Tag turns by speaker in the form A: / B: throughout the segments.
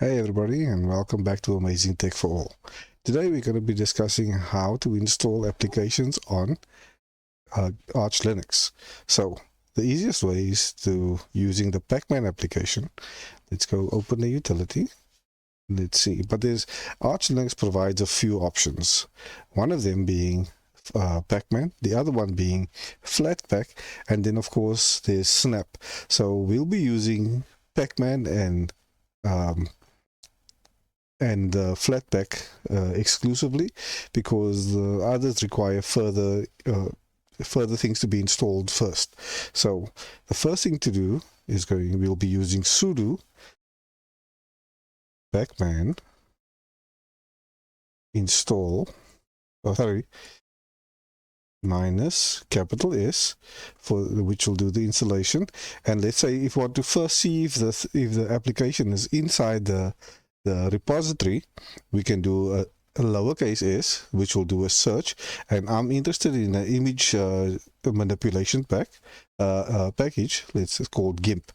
A: Hey everybody, and welcome back to Amazing Tech for All. Today we're going to be discussing how to install applications on Arch Linux. So the easiest way is to using the pacman application. Let's go open the utility. Let's see, but Arch Linux provides a few options. One of them being pacman, the other one being Flatpak, and then of course there's Snap. So we'll be using pacman and Flatpak exclusively, because the others require further things to be installed first. So the first thing to do is we'll be using sudo pacman install minus capital S, which will do the installation. And let's say if you want to first see if the application is inside the repository, we can do a lowercase s, which will do a search. And I'm interested in an image manipulation package. It's called GIMP.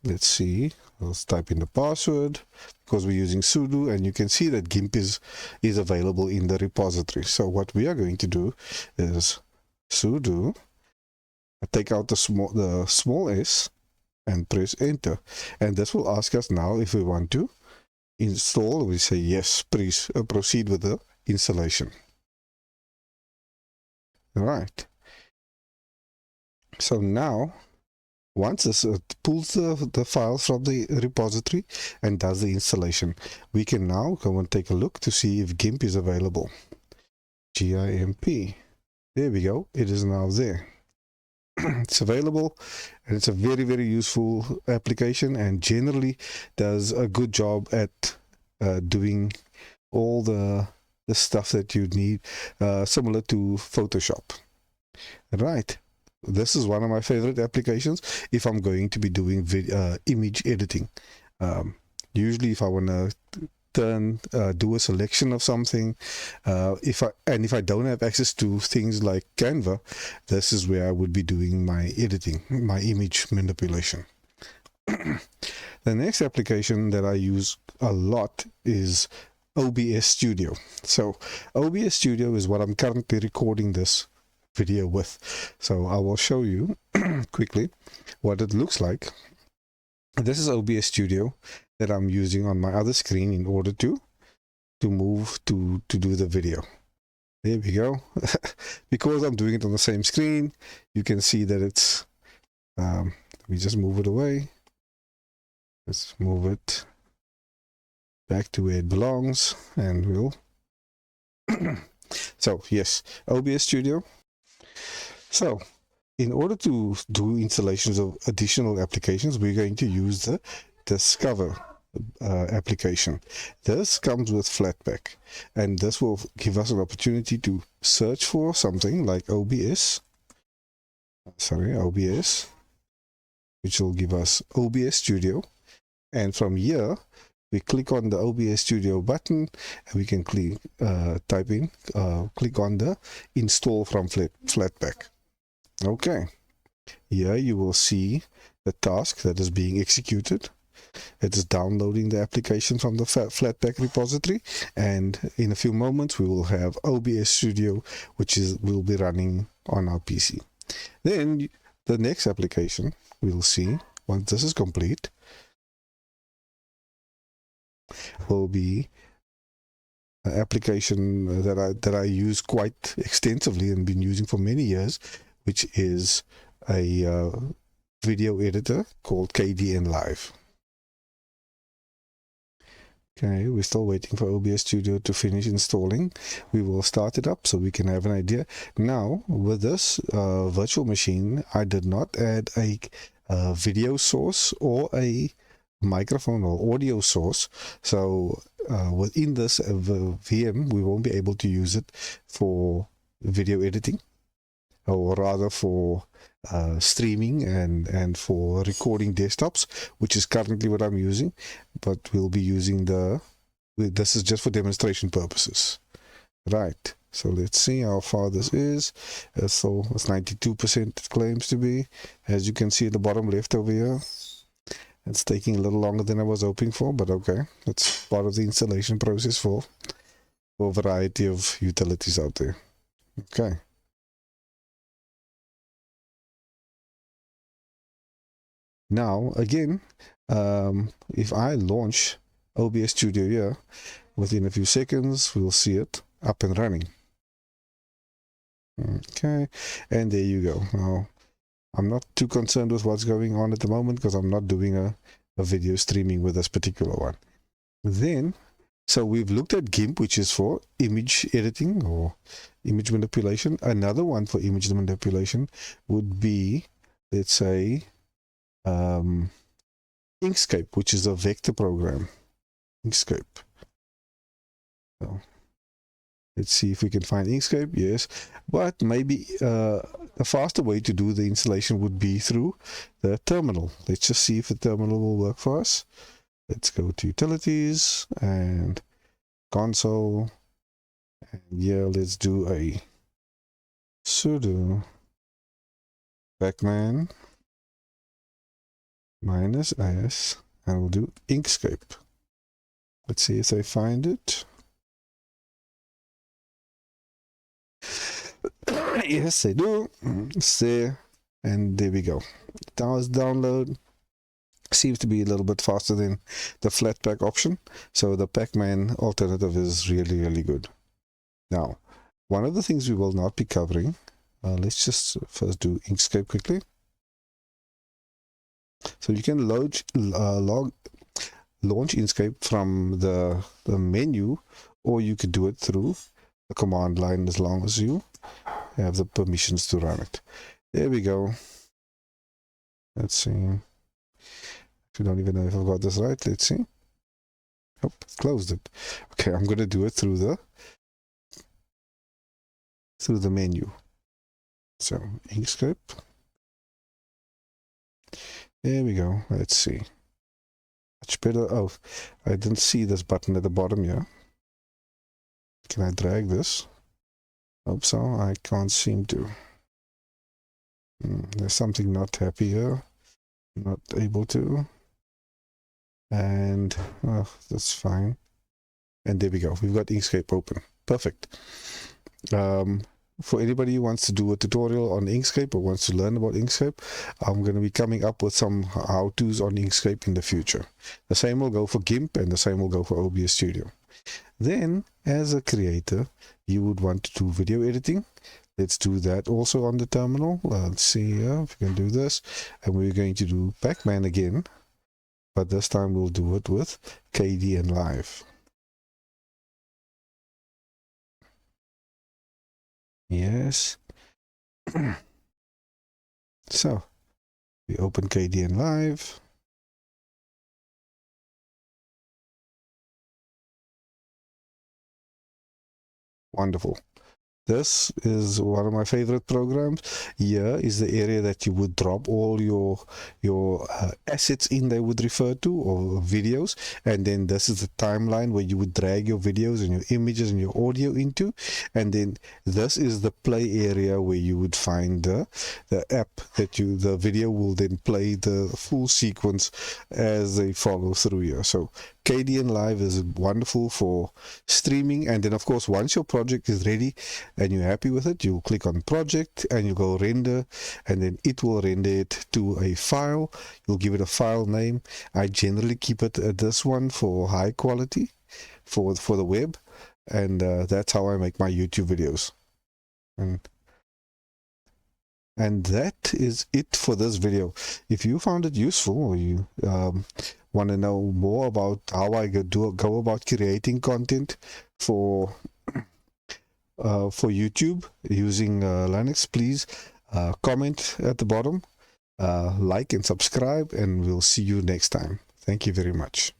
A: Let's see. Let's type in the password because we're using sudo, and you can see that GIMP is available in the repository. So what we are going to do is sudo, take out the small s and press enter, and this will ask us now if we want to install. We say yes, please proceed with the installation. All right, so now once this pulls the files from the repository and does the installation, we can now go and take a look to see if GIMP is available. GIMP, there we go, it is now there. It's available, and it's a very, very useful application, and generally does a good job at doing all the stuff that you need, similar to Photoshop. Right, this is one of my favorite applications if I'm going to be doing image editing. Usually if I want to do a selection of something, if I don't have access to things like Canva, this is where I would be doing my editing, my image manipulation. The next application that I use a lot is OBS Studio. So OBS Studio is what I'm currently recording this video with. So I will show you quickly what it looks like. This is OBS Studio that I'm using on my other screen in order to move to do the video. There we go. Because I'm doing it on the same screen, you can see that it's we just move it away. Let's move it back to where it belongs, and we'll so yes, OBS Studio. So in order to do installations of additional applications, we're going to use the Discover application. This comes with Flatpak, and this will give us an opportunity to search for something like OBS, which will give us OBS Studio. And from here we click on the OBS Studio button, and we can click on the install from Flatpak. Okay, here you will see the task that is being executed. It is downloading the application from the Flatpak repository, and in a few moments we will have OBS Studio, which will be running on our PC. Then the next application we'll see, once this is complete, will be an application that I use quite extensively and been using for many years, which is a video editor called Kdenlive. Okay, we're still waiting for OBS Studio to finish installing. We will start it up so we can have an idea. Now, with this virtual machine, I did not add a video source or a microphone or audio source, so within this VM we won't be able to use it for video editing, or rather for streaming and for recording desktops, which is currently what I'm using. But we'll be using this is just for demonstration purposes. Right, so let's see how far this is. So it's 92% it claims to be, as you can see at the bottom left over here. It's taking a little longer than I was hoping for, but okay. That's part of the installation process for a variety of utilities out there. Okay. Now, again, if I launch OBS Studio here, within a few seconds, we'll see it up and running. Okay, and there you go. Now, I'm not too concerned with what's going on at the moment because I'm not doing a video streaming with this particular one. Then, so we've looked at GIMP, which is for image editing or image manipulation. Another one for image manipulation would be, let's say, Inkscape, which is a vector program. Inkscape. So, let's see if we can find Inkscape. Yes, but maybe a faster way to do the installation would be through the terminal. Let's just see if the terminal will work for us. Let's go to utilities and console, and yeah, let's do a sudo pacman -s, and we'll do Inkscape. Let's see if they find it. Yes, they do. It's there, and there we go. Download seems to be a little bit faster than the Flatpak option, so the pacman alternative is really, really good. Now, one of the things we will not be covering, let's just first do Inkscape quickly. So you can launch Inkscape from the menu, or you could do it through the command line as long as you have the permissions to run it. There we go. Let's see. I don't even know if I've got this right. Let's see. Oh, closed it. Okay, I'm going to do it through the menu. So Inkscape. There we go. Let's see. Much better. Oh, I didn't see this button at the bottom here. Can I drag this? Hope so. I can't seem to. There's something not happy here. Not able to. And that's fine. And there we go. We've got Inkscape open. Perfect. For anybody who wants to do a tutorial on Inkscape or wants to learn about Inkscape, I'm going to be coming up with some how-tos on Inkscape in the future. The same will go for GIMP, and the same will go for OBS Studio. Then, as a creator, you would want to do video editing. Let's do that also on the terminal. Let's see here if we can do this. And we're going to do pacman again, but this time we'll do it with Kdenlive. Yes. So we open Kdenlive. Wonderful. This is one of my favorite programs. Here is the area that you would drop all your assets in, they would refer to, or videos, and then this is the timeline where you would drag your videos and your images and your audio into, and then this is the play area where you would find the app that the video will then play the full sequence as they follow through here. So Kdenlive is wonderful for streaming, and then of course once your project is ready and you're happy with it, you click on project and you go render, and then it will render it to a file. You'll give it a file name. I generally keep it at this one for high quality for the web, and that's how I make my YouTube videos. And that is it for this video. If you found it useful, or you want to know more about how I go about creating content for YouTube using Linux, please comment at the bottom, like and subscribe, and we'll see you next time. Thank you very much.